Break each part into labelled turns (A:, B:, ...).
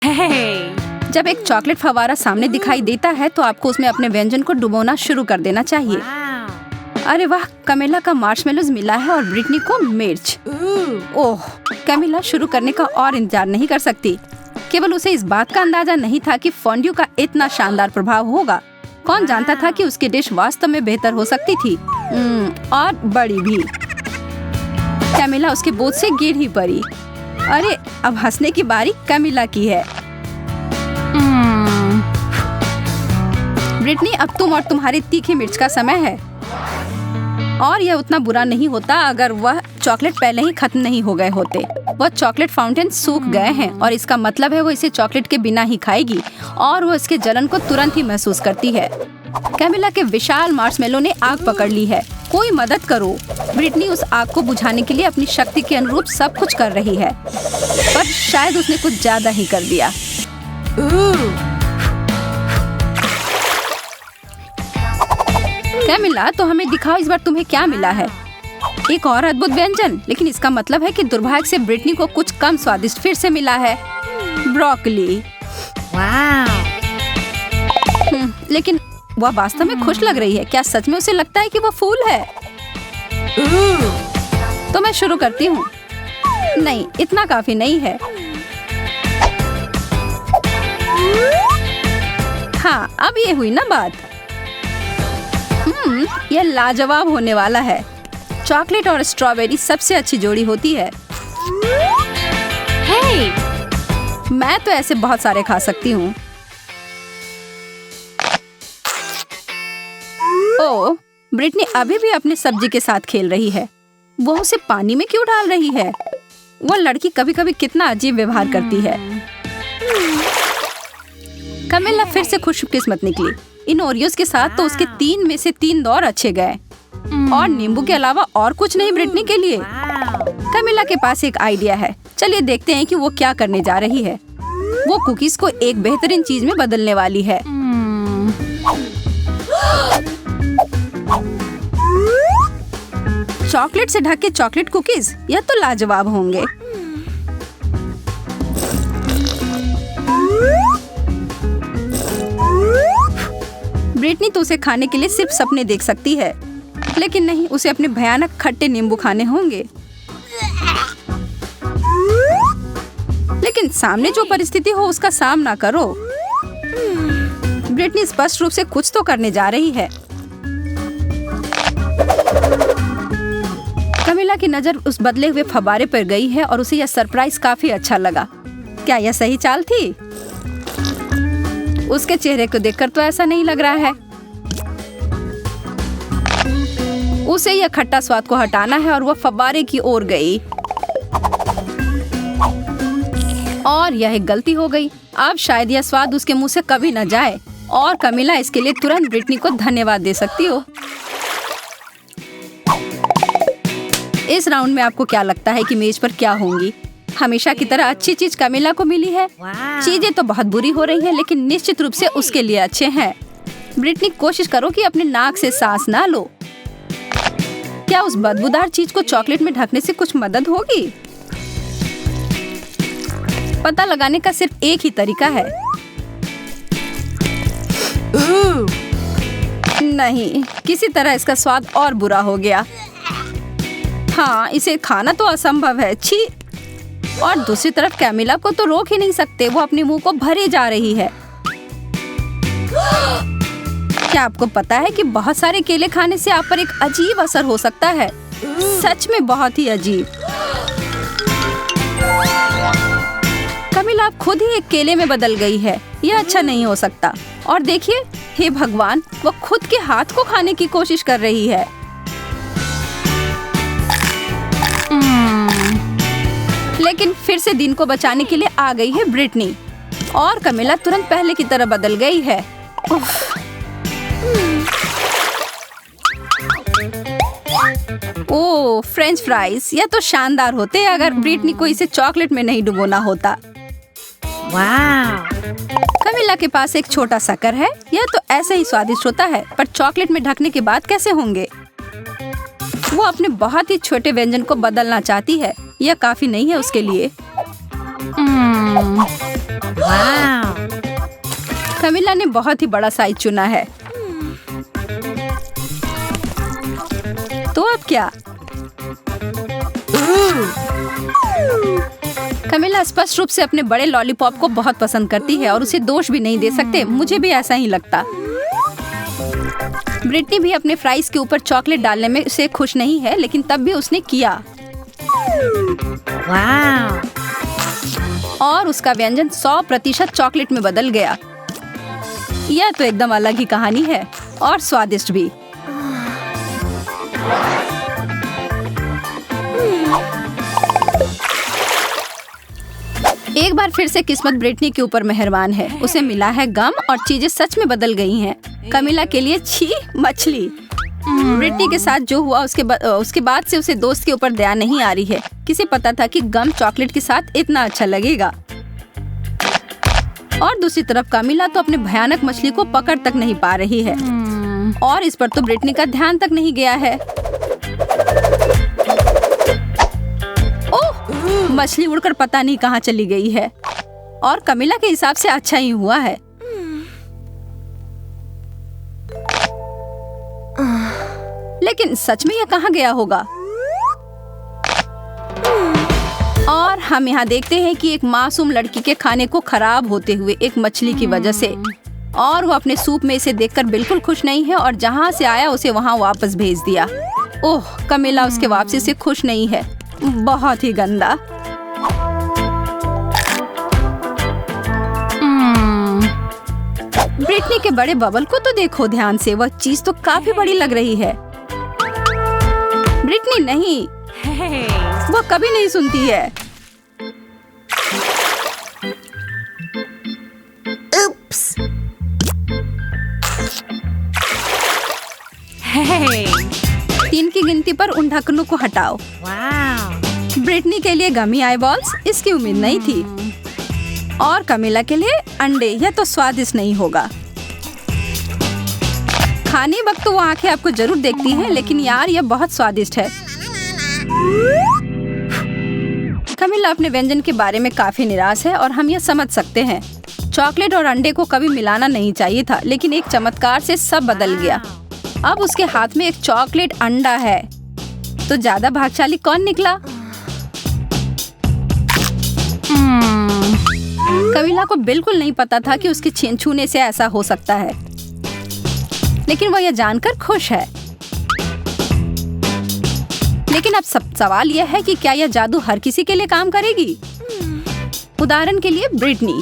A: जब एक चॉकलेट फव्वारा सामने दिखाई देता है तो आपको उसमें अपने व्यंजन को डुबोना शुरू कर देना चाहिए। अरे वाह, कैमिला का मार्शमेलोज मिला है और ब्रिटनी को मिर्च। ओह, कैमिला शुरू करने का और इंतजार नहीं कर सकती। केवल उसे इस बात का अंदाजा नहीं था कि फोंड्यू का इतना शानदार प्रभाव होगा। कौन जानता था कि उसकी डिश वास्तव में बेहतर हो सकती थी, और बड़ी भी। कैमिला उसके बोझ से गिर ही पड़ी। अरे, अब हंसने की बारी कैमिला की है। ब्रिटनी, अब तुम और तुम्हारी तीखी मिर्च का समय है। और यह उतना बुरा नहीं होता अगर वह चॉकलेट पहले ही खत्म नहीं हो गए होते। वह चॉकलेट फाउंटेन सूख गए हैं और इसका मतलब है वो इसे चॉकलेट के बिना ही खाएगी और वो इसके जलन को तुरंत ही महसूस करती है। कैमिला के विशाल मार्शमेलो ने आग पकड़ ली है। कोई मदद करो। ब्रिटनी उस आग को बुझाने के लिए अपनी शक्ति के अनुरूप सब कुछ कर रही है, पर शायद उसने कुछ ज्यादा ही कर दिया। कैमिला, तो हमें दिखाओ इस बार तुम्हें क्या मिला है। एक और अद्भुत व्यंजन, लेकिन इसका मतलब है कि दुर्भाग्य से ब्रिटनी को कुछ कम स्वादिष्ट फिर से मिला है, ब्रोकली। लेकिन वह वास्तव में खुश लग रही है। क्या सच में उसे लगता है कि वह फूल है? तो मैं शुरू करती हूँ। नहीं, इतना काफी नहीं है। हाँ, अब ये हुई ना बात। यह लाजवाब होने वाला है। चॉकलेट और स्ट्रॉबेरी सबसे अच्छी जोड़ी होती है। मैं तो ऐसे बहुत सारे खा सकती हूँ। ओह, ब्रिटनी अभी भी अपनी सब्जी के साथ खेल रही है। वो उसे पानी में क्यों डाल रही है? वो लड़की कभी कभी कितना अजीब व्यवहार करती है। कैमिला फिर से खुशकिस्मत निकली। इन ओरियोज के साथ तो उसके 3 में से 3 दौर अच्छे गए, और नींबू के अलावा और कुछ नहीं ब्रिटनी के लिए। कैमिला के पास एक आइडिया है। चलिए देखते हैं कि वो क्या करने जा रही है। वो कुकीज को एक बेहतरीन चीज में बदलने वाली है। चॉकलेट से ढके चॉकलेट कुकीज, यह तो लाजवाब होंगे। ब्रिटनी तो उसे खाने के लिए सिर्फ सपने देख सकती है, लेकिन नहीं, उसे अपने भयानक खट्टे नींबू खाने होंगे। लेकिन सामने जो परिस्थिति हो उसका सामना करो। ब्रिटनी स्पष्ट रूप से कुछ तो करने जा रही है। कैमिला की नजर उस बदले हुए फव्वारे पर गई है और उसे यह सरप्राइज काफी अच्छा लगा। क्या यह सही चाल थी? उसके चेहरे को देखकर तो ऐसा नहीं लग रहा है। उसे यह खट्टा स्वाद को हटाना है और वह फव्वारे की ओर गई, और यह एक गलती हो गई। अब शायद यह स्वाद उसके मुंह से कभी न जाए, और कैमिला इसके लिए तुरंत ब्रिटनी को धन्यवाद दे सकती हो। इस राउंड में आपको क्या लगता है कि मेज पर क्या होंगी? हमेशा की तरह अच्छी चीज कैमिला को मिली है। चीजें तो बहुत बुरी हो रही हैं, लेकिन निश्चित रूप से उसके लिए अच्छे हैं। ब्रिटनी, कोशिश करो कि अपने नाक से सांस ना लो। क्या उस बदबूदार चीज को चॉकलेट में ढकने से कुछ मदद होगी? पता लगाने का सिर्फ एक ही तरीका है। नहीं, किसी तरह इसका स्वाद और बुरा हो गया। हाँ, इसे खाना तो असंभव है। छी। और दूसरी तरफ कैमिला को तो रोक ही नहीं सकते, वो अपने मुंह को भरे जा रही है। क्या आपको पता है कि बहुत सारे केले खाने से आप पर एक अजीब असर हो सकता है? सच में बहुत ही अजीब। कैमिला अब खुद ही एक केले में बदल गई है। यह अच्छा नहीं हो सकता। और देखिए, हे भगवान, वो खुद के हाथ को खाने की कोशिश कर रही है। लेकिन फिर से दिन को बचाने के लिए आ गई है ब्रिटनी, और कैमिला तुरंत पहले की तरह बदल गई है। ओह, फ्रेंच फ्राइज, यह तो शानदार होते अगर ब्रिटनी को इसे चॉकलेट में नहीं डुबोना होता। कैमिला के पास एक छोटा शक्कर है। यह तो ऐसे ही स्वादिष्ट होता है, पर चॉकलेट में ढकने के बाद कैसे होंगे? वो अपने बहुत ही छोटे व्यंजन को बदलना चाहती है। यह काफी नहीं है उसके लिए। कमिला ने बहुत ही बड़ा साइज चुना है। तो अब क्या? कमिला स्पष्ट रूप से अपने बड़े लॉलीपॉप को बहुत पसंद करती है और उसे दोष भी नहीं दे सकते। मुझे भी ऐसा ही लगता। ब्रिटनी भी अपने फ्राइज के ऊपर चॉकलेट डालने में से खुश नहीं है, लेकिन तब भी उसने किया। और उसका व्यंजन 100% चॉकलेट में बदल गया। यह तो एकदम अलग ही कहानी है और स्वादिष्ट भी। एक बार फिर से किस्मत ब्रिटनी के ऊपर मेहरबान है। उसे मिला है गम और चीजें सच में बदल गई हैं। कमिला के लिए छी मछली। ब्रिटनी के साथ जो हुआ उसके बाद से उसे दोस्त के ऊपर दया नहीं आ रही है। किसे पता था कि गम चॉकलेट के साथ इतना अच्छा लगेगा। और दूसरी तरफ कमिला तो अपने भयानक मछली को पकड़ तक नहीं पा रही है और इस पर तो ब्रिटनी का ध्यान तक नहीं गया है। ओह, मछली उड़कर पता नहीं कहाँ चली गई है और कमिला के हिसाब से अच्छा ही हुआ है। लेकिन सच में यह कहाँ गया होगा? और हम यहाँ देखते हैं कि एक मासूम लड़की के खाने को खराब होते हुए एक मछली की वजह से, और वो अपने सूप में इसे देखकर बिल्कुल खुश नहीं है और जहाँ से आया उसे वहाँ वापस भेज दिया। ओह, कमिला उसके वापसी से खुश नहीं है। बहुत ही गंदा। ब्रिटनी के बड़े बबल को तो देखो ध्यान से, वह चीज तो काफी बड़ी लग रही है। ब्रिटनी नहीं, वो कभी नहीं सुनती है।
B: Oops.
A: 3 की गिनती पर उन ढक्कनों को हटाओ। ब्रिटनी के लिए गमी आई बॉल्स, इसकी उम्मीद नहीं थी। और कमिला के लिए अंडे, यह तो स्वादिष्ट नहीं होगा। खाने वक्त तो वो आंखें आपको जरूर देखती हैं, लेकिन यार यह बहुत स्वादिष्ट है। कमिला अपने व्यंजन के बारे में काफी निराश है और हम यह समझ सकते हैं। चॉकलेट और अंडे को कभी मिलाना नहीं चाहिए था, लेकिन एक चमत्कार से सब बदल गया। अब उसके हाथ में एक चॉकलेट अंडा है। तो ज्यादा भाग्यशाली कौन निकला? कमिला को बिल्कुल नहीं पता था कि उसके छूने से ऐसा हो सकता है, लेकिन वह यह जानकर खुश है। लेकिन अब सवाल यह है कि क्या यह जादू हर किसी के लिए काम करेगी? उदाहरण के लिए ब्रिटनी।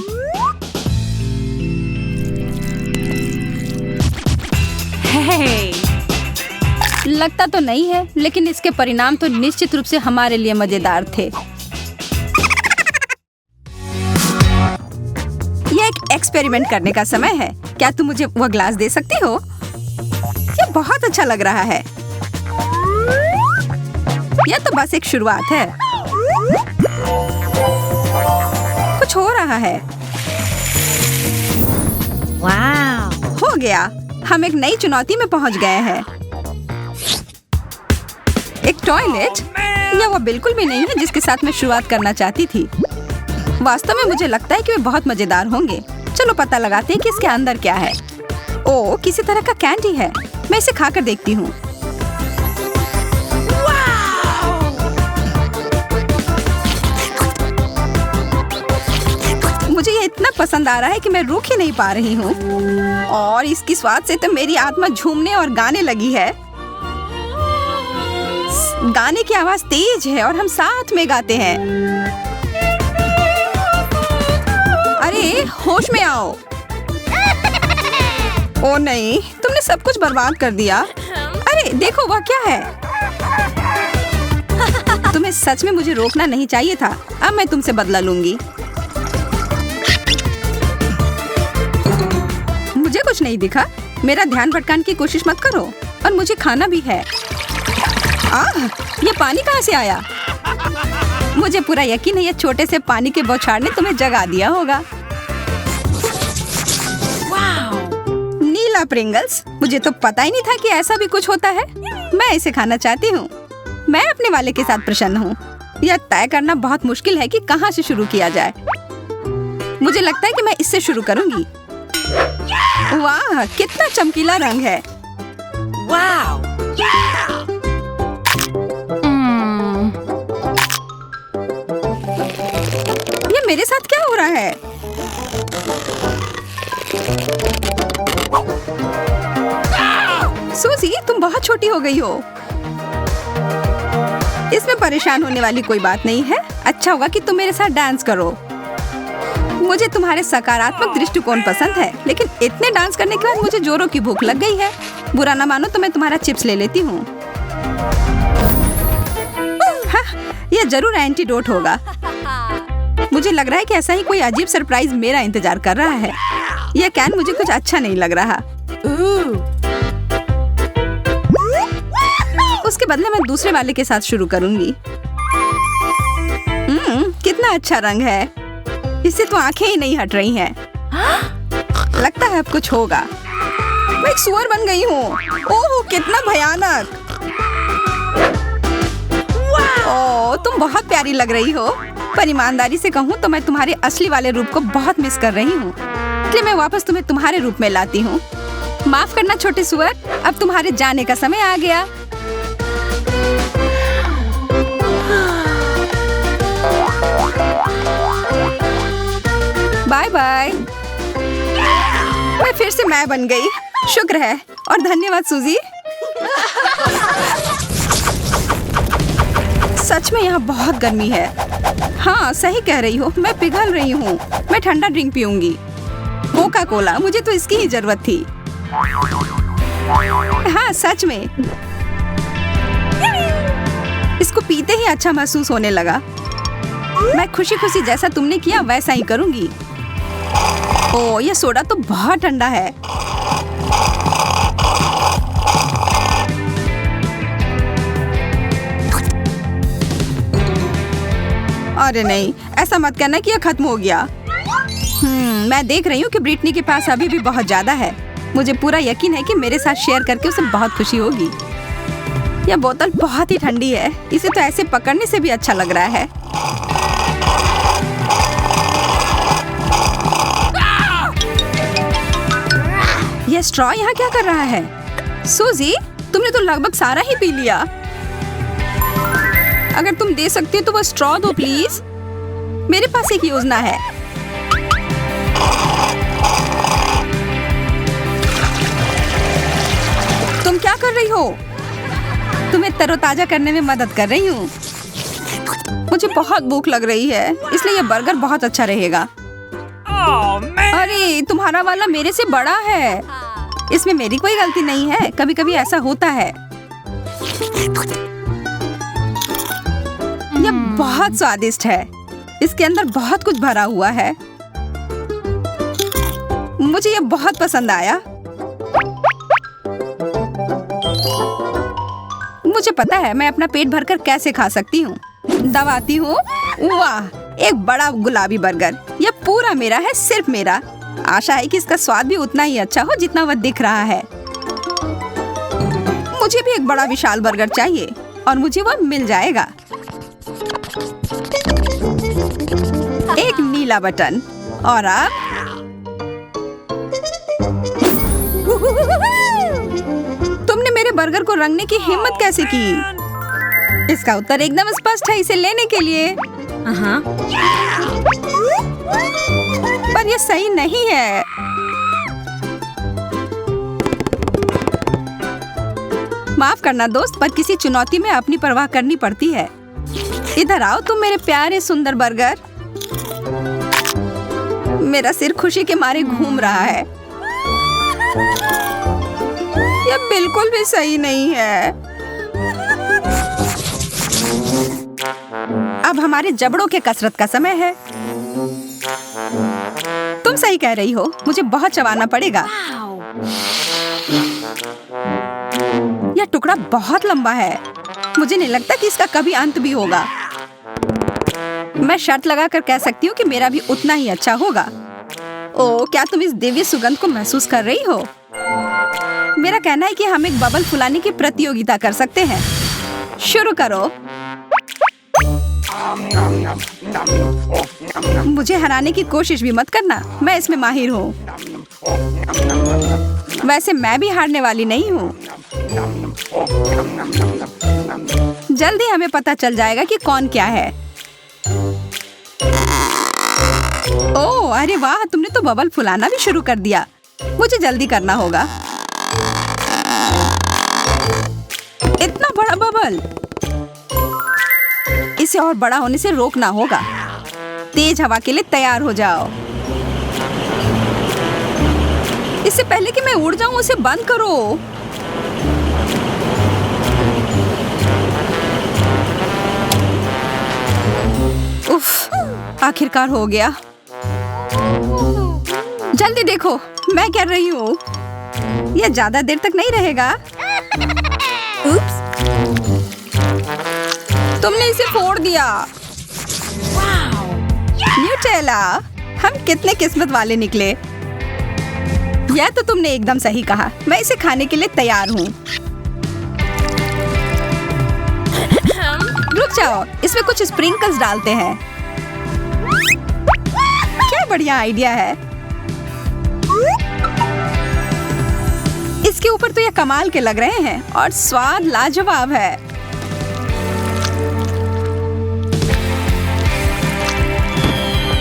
A: लगता तो नहीं है, लेकिन इसके परिणाम तो निश्चित रूप से हमारे लिए मजेदार थे। यह एक एक्सपेरिमेंट करने का समय है। क्या तुम मुझे वह ग्लास दे सकती हो? यह बहुत अच्छा लग रहा है। यह तो बस एक शुरुआत है। कुछ हो रहा है। हो गया, हम एक नई चुनौती में पहुंच गए हैं। एक टॉयलेट? यह वो बिल्कुल भी नहीं है जिसके साथ मैं शुरुआत करना चाहती थी। वास्तव में मुझे लगता है कि वे बहुत मजेदार होंगे। चलो पता लगाते हैं कि इसके अंदर क्या है। ओह, किसी तरह का कैंडी है। मैं इसे खाकर देखती हूँ। मुझे ये इतना पसंद आ रहा है कि मैं रुक ही नहीं पा रही हूँ। और इसकी स्वाद से तो मेरी आत्मा झूमने और गाने लगी है। गाने की आवाज तेज है और हम साथ में गाते हैं। अरे होश में आओ। ओ नहीं, तुमने सब कुछ बर्बाद कर दिया। अरे देखो वह क्या है। तुम्हें सच में मुझे रोकना नहीं चाहिए था। अब मैं तुमसे बदला लूंगी। मुझे कुछ नहीं दिखा। मेरा ध्यान भटकाने की कोशिश मत करो। और मुझे खाना भी है। ये पानी कहाँ से आया? मुझे पूरा यकीन है ये छोटे से पानी के बौछार ने तुम्हें जगा दिया होगा। नीला प्रिंगल्स, मुझे तो पता ही नहीं था कि ऐसा भी कुछ होता है। मैं इसे खाना चाहती हूँ। मैं अपने वाले के साथ प्रसन्न हूँ। यह तय करना बहुत मुश्किल है कि कहाँ से शुरू किया जाए। मुझे लगता है कि मैं इससे शुरू करूंगी। वाह, कितना चमकीला रंग है।
B: Wow!
A: ये मेरे साथ क्या हो रहा है? सूजी, तुम बहुत छोटी हो गई हो। इसमें परेशान होने वाली कोई बात नहीं है। अच्छा होगा कि तुम मेरे साथ डांस करो। मुझे तुम्हारे सकारात्मक दृष्टिकोण पसंद है, लेकिन इतने डांस करने के बाद मुझे जोरों की भूख लग गई है। बुरा ना मानो तो मैं तुम्हारा चिप्स ले लेती हूँ। हाँ, यह जरूर एंटीडोट होगा। मुझे लग रहा है कि ऐसा ही कोई अजीब सरप्राइज मेरा इंतजार कर रहा है। यह कैन मुझे कुछ अच्छा नहीं लग रहा। उसके बदले मैं दूसरे वाले के साथ शुरू करूंगी। कितना अच्छा रंग है। इससे तो आंखें ही नहीं हट रही हैं। लगता है अब कुछ होगा। मैं एक सुअर बन गई हूँ। ओह, कितना भयानक। ओह, तुम बहुत प्यारी लग रही हो। पर ईमानदारी से कहूँ तो मैं तुम्हारे असली वाले रूप को बहुत मिस कर रही हूँ, इसलिए मैं वापस तुम्हें तुम्हारे रूप में लाती हूँ। माफ करना छोटे सुअर, अब तुम्हारे जाने का समय आ गया। Bye bye. मैं फिर से मैं बन गई। शुक्र है और धन्यवाद सूजी। सच में यहाँ बहुत गर्मी है। हाँ, सही कह रही हो, मैं पिघल रही हूँ। मैं ठंडा ड्रिंक पीऊंगी। कोका कोला, मुझे तो इसकी ही जरूरत थी। हाँ, सच में इसको पीते ही अच्छा महसूस होने लगा। मैं खुशी खुशी जैसा तुमने किया वैसा ही करूंगी। ओह, यह सोडा तो बहुत ठंडा है। अरे नहीं, ऐसा मत कहना कि यह खत्म हो गया। मैं देख रही हूँ कि ब्रिटनी के पास अभी भी बहुत ज्यादा है। मुझे पूरा यकीन है कि मेरे साथ शेयर करके उसे बहुत खुशी होगी। यह बोतल बहुत ही ठंडी है। इसे तो ऐसे पकड़ने से भी अच्छा लग रहा है। यह स्ट्रॉ यहाँ क्या कर रहा है? सूजी, तुमने तो लगभग सारा ही पी लिया। अगर तुम दे सकती हो तो वो स्ट्रॉ दो प्लीज। मेरे पास एक योजना है। तुम क्या कर रही हो? तुम्हें तरोताजा करने में मदद कर रही हूँ। मुझे बहुत भूख लग रही है, इसलिए यह बर्गर बहुत अच्छा रहेगा। अरे, तुम्हारा वाला मेरे से बड़ा है। इसमें मेरी कोई गलती नहीं है। कभी कभी ऐसा होता है। यह बहुत स्वादिष्ट है। इसके अंदर बहुत कुछ भरा हुआ है। मुझे यह बहुत पसंद आया। मुझे पता है मैं अपना पेट भरकर कैसे खा सकती हूँ। दबाती हूँ। वाह, एक बड़ा गुलाबी बर्गर। यह पूरा मेरा है, सिर्फ मेरा। आशा है कि इसका स्वाद भी उतना ही अच्छा हो जितना वह दिख रहा है। मुझे भी एक बड़ा विशाल बर्गर चाहिए और मुझे वह मिल जाएगा। एक नीला बटन और अब तुमने मेरे बर्गर को रंगने की हिम्मत कैसे की? इसका उत्तर एकदम स्पष्ट है, इसे लेने के लिए। पर यह सही नहीं है। माफ करना दोस्त, पर किसी चुनौती में अपनी परवाह करनी पड़ती है। इधर आओ तुम मेरे प्यारे सुंदर बर्गर। मेरा सिर खुशी के मारे घूम रहा है। यह बिल्कुल भी सही नहीं है। अब हमारे जबड़ों के कसरत का समय है। तुम सही कह रही हो, मुझे बहुत चबाना पड़ेगा। यह टुकड़ा बहुत लंबा है। मुझे नहीं लगता कि इसका कभी अंत भी होगा। मैं शर्त लगाकर कह सकती हूँ कि मेरा भी उतना ही अच्छा होगा। ओह, क्या तुम इस दिव्य सुगंध को महसूस कर रही हो? मेरा कहना है कि हम एक बबल फुलाने की प्रतियोगिता कर सकते हैं। शुरू करो। मुझे हराने की कोशिश भी मत करना, मैं इसमें माहिर हूँ। वैसे मैं भी हारने वाली नहीं हूँ। जल्दी हमें पता चल जाएगा कि कौन क्या है। ओह, अरे वाह, तुमने तो बबल फुलाना भी शुरू कर दिया। मुझे जल्दी करना होगा। इतना बड़ा बबल, इसे और बड़ा होने से रोकना होगा। तेज हवा के लिए तैयार हो जाओ। इससे पहले कि मैं उड़ जाऊं, उसे बंद करो। उफ, आखिरकार हो गया। जल्दी देखो मैं कर रही हूँ। यह ज्यादा देर तक नहीं रहेगा। उप्स, तुमने इसे फोड़ दिया। न्यूटेला, हम कितने किस्मत वाले निकले। यह तो तुमने एकदम सही कहा। मैं इसे खाने के लिए तैयार हूँ। रुक जाओ, इसमें कुछ स्प्रिंकल्स डालते हैं। क्या बढ़िया आइडिया है। इसके ऊपर तो ये कमाल के लग रहे हैं और स्वाद लाजवाब है।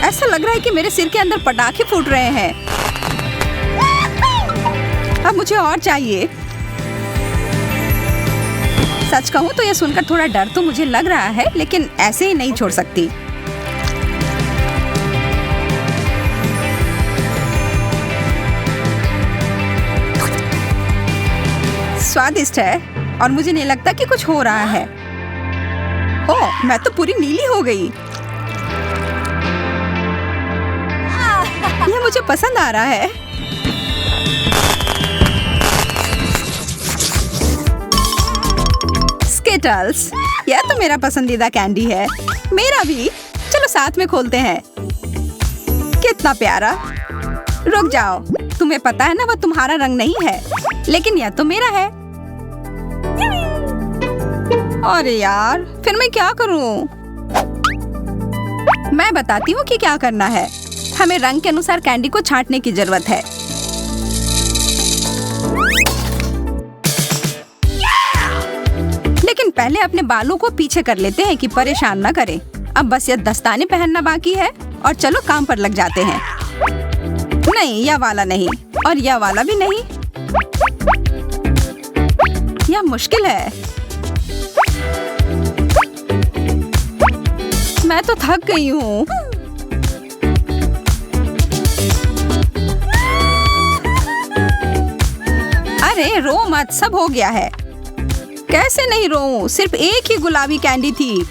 A: ऐसा लग रहा है कि मेरे सिर के अंदर पटाखे फूट रहे हैं। अब मुझे और चाहिए। सच कहूं तो यह सुनकर थोड़ा डर तो मुझे लग रहा है, लेकिन ऐसे ही नहीं छोड़ सकती। स्वादिष्ट है और मुझे नहीं लगता कि कुछ हो रहा है। ओह, मैं तो पूरी नीली हो गई। यह मुझे पसंद आ रहा है। स्किटल्स, यह तो मेरा पसंदीदा कैंडी है। मेरा भी। चलो साथ में खोलते हैं। कितना प्यारा। रुक जाओ, तुम्हें पता है ना वह तुम्हारा रंग नहीं है, लेकिन यह तो मेरा है। अरे यार, फिर मैं क्या करूं? मैं बताती हूँ कि क्या करना है। हमें रंग के अनुसार कैंडी को छांटने की जरूरत है। लेकिन पहले अपने बालों को पीछे कर लेते हैं कि परेशान ना करें। अब बस ये दस्ताने पहनना बाकी है और चलो काम पर लग जाते हैं। नहीं, यह वाला नहीं और यह वाला भी नहीं। यह मुश्किल है। मैं तो थक गई हूँ। अरे रो मत, सब हो गया है। कैसे नहीं रोऊं? सिर्फ एक ही गुलाबी कैंडी थी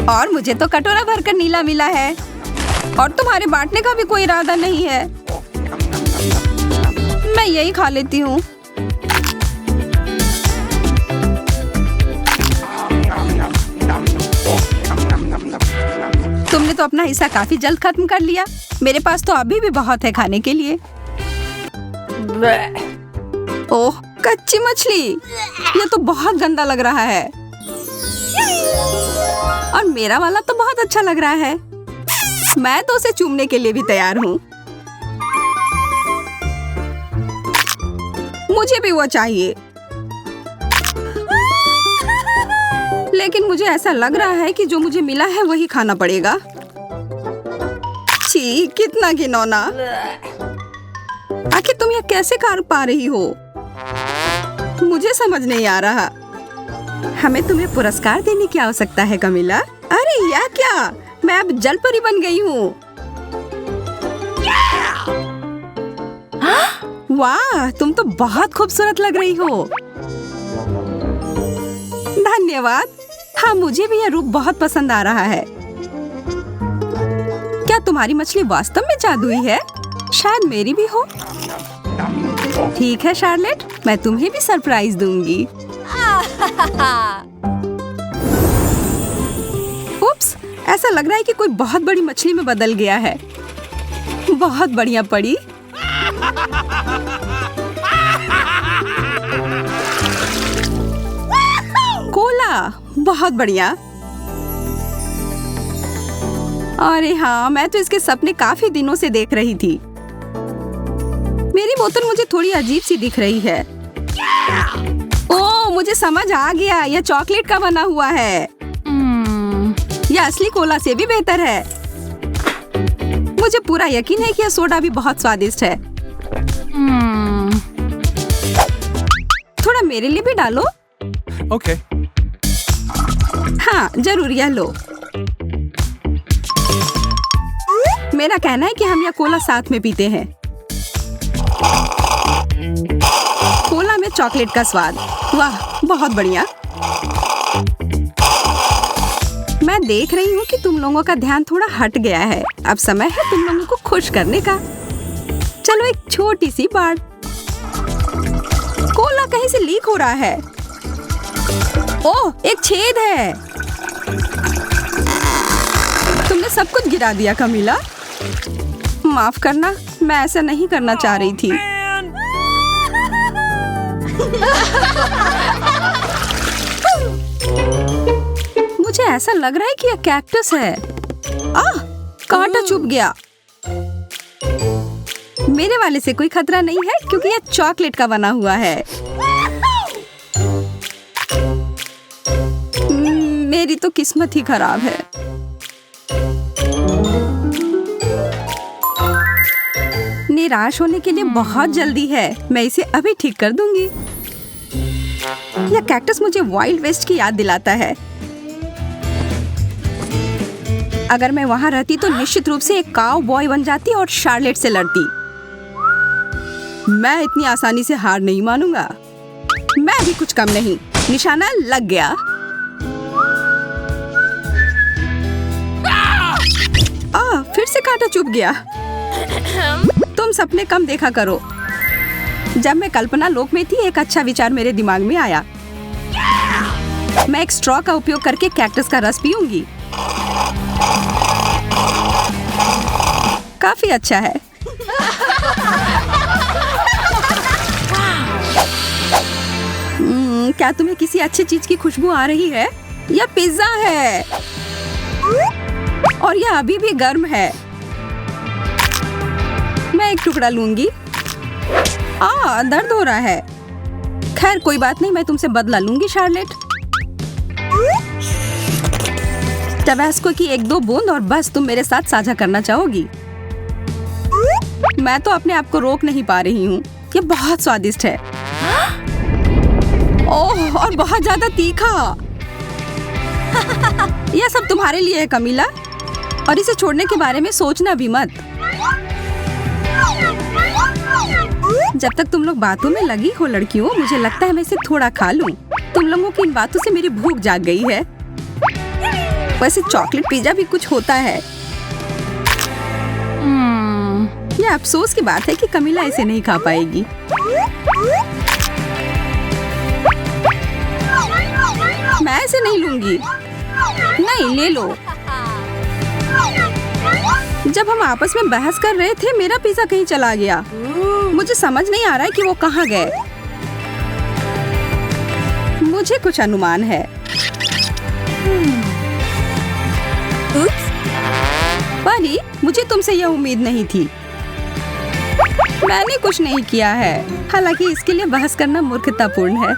A: और मुझे तो कटोरा भरकर नीला मिला है और तुम्हारे बांटने का भी कोई इरादा नहीं है। मैं यही खा लेती हूँ। तुमने तो अपना हिस्सा काफी जल्द खत्म कर लिया। मेरे पास तो अभी भी बहुत है खाने के लिए। ओह, कच्ची मछली। ये तो बहुत गंदा लग रहा है और मेरा वाला तो बहुत अच्छा लग रहा है। मैं तो उसे चूमने के लिए भी तैयार हूँ। मुझे भी वो चाहिए, लेकिन मुझे ऐसा लग रहा है कि जो मुझे मिला है वही खाना पड़ेगा। छी, कितना घिनौना। आखिर तुम यह कैसे कर पा रही हो? मुझे समझ नहीं आ रहा। हमें तुम्हें पुरस्कार देने की आवश्यकता है कमिला। अरे यह क्या? मैं अब जलपरी बन गई हूँ। वाह, तुम तो बहुत खूबसूरत लग रही हो। धन्यवाद। हाँ, मुझे भी यह रूप बहुत पसंद आ रहा है। क्या तुम्हारी मछली वास्तव में जादुई है? शायद मेरी भी हो। ठीक है शार्लेट, मैं तुम्हें भी सरप्राइज दूंगी। उप्स, ऐसा लग रहा है कि कोई बहुत बड़ी मछली में बदल गया है। बहुत बढ़िया पड़ी। कोला, बहुत बढ़िया। अरे हाँ, मैं तो इसके सपने काफी दिनों से देख रही थी। मेरी बोतल मुझे थोड़ी अजीब सी दिख रही है। ओह, मुझे समझ आ गया, यह चॉकलेट का बना हुआ है। यह असली कोला से भी बेहतर है। मुझे पूरा यकीन है कि यह सोडा भी बहुत स्वादिष्ट है। थोड़ा मेरे लिए भी डालो।
C: Okay.
A: हाँ, जरूर, यह लो। मेरा कहना है कि हम यह कोला साथ में पीते हैं। कोला में चॉकलेट का स्वाद, वाह, बहुत बढ़िया। मैं देख रही हूँ कि तुम लोगों का ध्यान थोड़ा हट गया है। अब समय है तुम लोगों को खुश करने का। चलो एक छोटी सी बात। कोला कहीं से लीक हो रहा है। ओह, एक छेद है। तुमने सब कुछ गिरा दिया कमीला। माफ करना, मैं ऐसा नहीं करना चाह रही थी। मुझे ऐसा लग रहा है कि यह कैक्टस है। आह, कांटा चुभ गया। मेरे वाले से कोई खतरा नहीं है क्योंकि यह चॉकलेट का बना हुआ है। मेरी तो किस्मत ही खराब है। निराश होने के लिए बहुत जल्दी है। मैं इसे अभी ठीक कर दूंगी। यह कैक्टस मुझे वाइल्ड वेस्ट की याद दिलाता है। अगर मैं वहां रहती तो निश्चित रूप से एक काउ बॉय बन जाती और शार्लेट से लड़ती। मैं इतनी आसानी से हार नहीं मानूंगा। मैं भी कुछ कम नहीं। निशाना लग गया। फिर से कांटा चुभ गया। तुम सपने कम देखा करो। जब मैं कल्पना लोक में थी, एक अच्छा विचार मेरे दिमाग में आया। मैं एक स्ट्रॉ का उपयोग करके कैक्टस का रस पीऊंगी। काफी अच्छा है। क्या तुम्हें किसी अच्छी चीज की खुशबू आ रही है? यह पिज्जा है और यह अभी भी गर्म है। मैं एक टुकड़ा लूंगी। दर्द हो रहा है। खैर कोई बात नहीं, मैं तुमसे बदला लूंगी शार्लेट। टबैस्को की एक दो बूंद और बस तुम मेरे साथ साझा करना चाहोगी। मैं तो अपने आप को रोक नहीं पा रही हूँ। ये बहुत स्वादिष्ट है। ओह, और बहुत ज्यादा तीखा। यह सब तुम्हारे लिए है कमीला, और इसे छोड़ने के बारे में सोचना भी मत। जब तक तुम लोग बातों में लगी हो लड़कियों, मुझे लगता है मैं इसे थोड़ा खा लूं। तुम लोगों की इन बातों से मेरी भूख जाग गई है। वैसे चॉकलेट पिज्जा भी कुछ होता है। यह अफसोस की बात है कि कमीला इसे नहीं खा पाएगी। मैं इसे नहीं लूंगी। नहीं, ले लो। जब हम आपस में बहस कर रहे थे, मेरा पिज्जा कहीं चला गया। मुझे समझ नहीं आ रहा है कि वो कहाँ गए। मुझे कुछ अनुमान है। परी, मुझे तुमसे यह उम्मीद नहीं थी। मैंने कुछ नहीं किया है। हालांकि इसके लिए बहस करना मूर्खतापूर्ण है।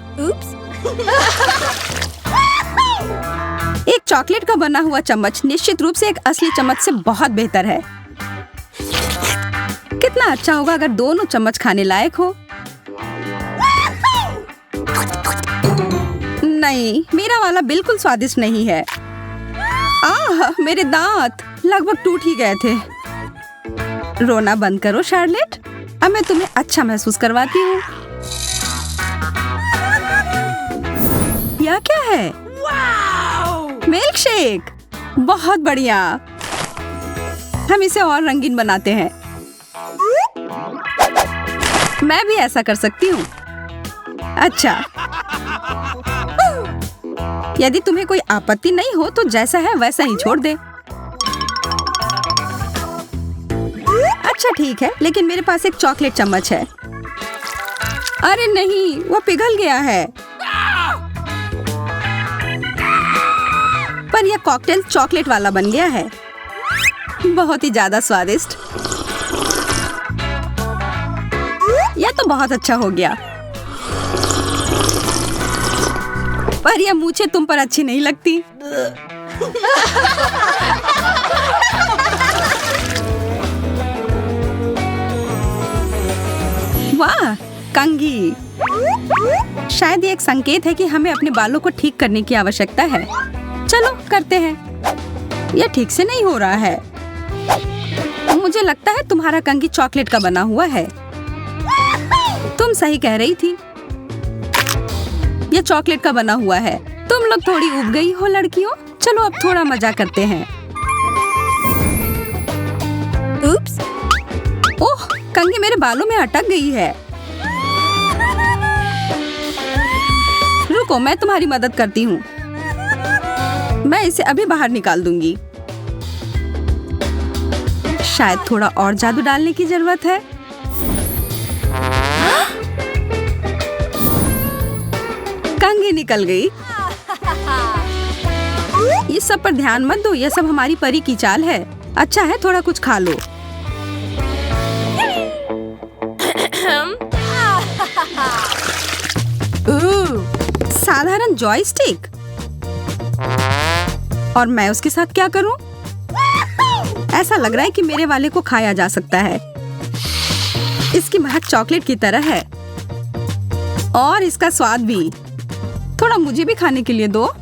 A: एक चॉकलेट का बना हुआ चम्मच निश्चित रूप से एक असली चम्मच से बहुत बेहतर है। कितना अच्छा होगा अगर दोनों चम्मच खाने लायक हो। नहीं, मेरा वाला बिल्कुल स्वादिष्ट नहीं है। मेरे दांत लगभग टूट ही गए थे। रोना बंद करो शार्लेट। अब मैं तुम्हें अच्छा महसूस करवाती हूँ। यह क्या है? Milk shake. बहुत बढ़िया। हम इसे और रंगीन बनाते हैं। मैं भी ऐसा कर सकती हूँ। अच्छा, यदि तुम्हें कोई आपत्ति नहीं हो तो जैसा है वैसा ही छोड़ दे। अच्छा ठीक है, लेकिन मेरे पास एक चॉकलेट चम्मच है। अरे नहीं, वो पिघल गया है। पर यह कॉकटेल चॉकलेट वाला बन गया है। बहुत ही ज्यादा स्वादिष्ट। यह तो बहुत अच्छा हो गया, पर यह मूछें तुम पर अच्छी नहीं लगती। वाह, कंघी। शायद ये एक संकेत है कि हमें अपने बालों को ठीक करने की आवश्यकता है। चलो करते हैं। यह ठीक से नहीं हो रहा है। मुझे लगता है तुम्हारा कंघी चॉकलेट का बना हुआ है। तुम सही कह रही थी, यह चॉकलेट का बना हुआ है। तुम लोग थोड़ी उब गई हो लड़कियों। चलो अब थोड़ा मजा करते हैं। उप्स। ओह, कंघी मेरे बालों में अटक गई है। रुको, मैं तुम्हारी मदद करती हूँ। मैं इसे अभी बाहर निकाल दूंगी। शायद थोड़ा और जादू डालने की जरूरत है। कंघी निकल गई। ये सब पर ध्यान मत दो, यह सब हमारी परी की चाल है। अच्छा है, थोड़ा कुछ खा लो। साधारण जॉयस्टिक, और मैं उसके साथ क्या करूं? ऐसा लग रहा है कि मेरे वाले को खाया जा सकता है। इसकी महक चॉकलेट की तरह है और इसका स्वाद भी। थोड़ा मुझे भी खाने के लिए दो।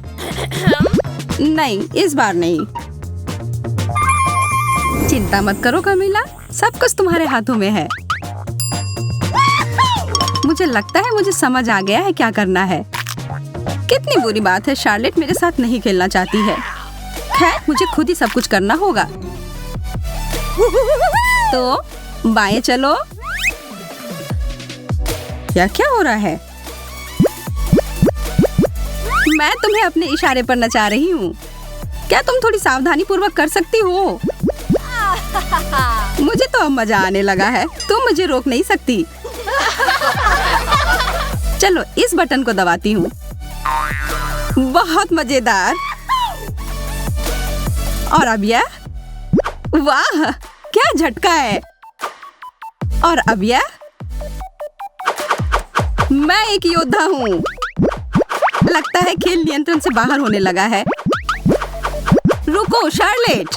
A: नहीं, इस बार नहीं। चिंता मत करो कमीला, सब कुछ तुम्हारे हाथों में है। मुझे लगता है मुझे समझ आ गया है क्या करना है। कितनी बुरी बात है, शार्लेट मेरे साथ नहीं खेलना चाहती है। खैर, मुझे खुद ही सब कुछ करना होगा। तो बाएं चलो। क्या हो रहा है? मैं तुम्हें अपने इशारे पर नचा रही हूँ। क्या तुम थोड़ी सावधानी पूर्वक कर सकती हो? मुझे तो अब मजा आने लगा है। तुम मुझे रोक नहीं सकती। चलो इस बटन को दबाती हूँ। बहुत मजेदार। और अब यह, वाह क्या झटका है। और अब यह, मैं एक योद्धा हूँ। लगता है खेल नियंत्रण से बाहर होने लगा है। रुको शार्लेट,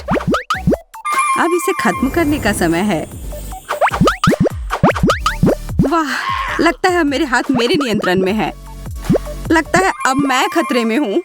A: अब इसे खत्म करने का समय है। वाह, लगता है अब मेरे हाथ मेरे नियंत्रण में है। लगता है अब मैं खतरे में हूँ।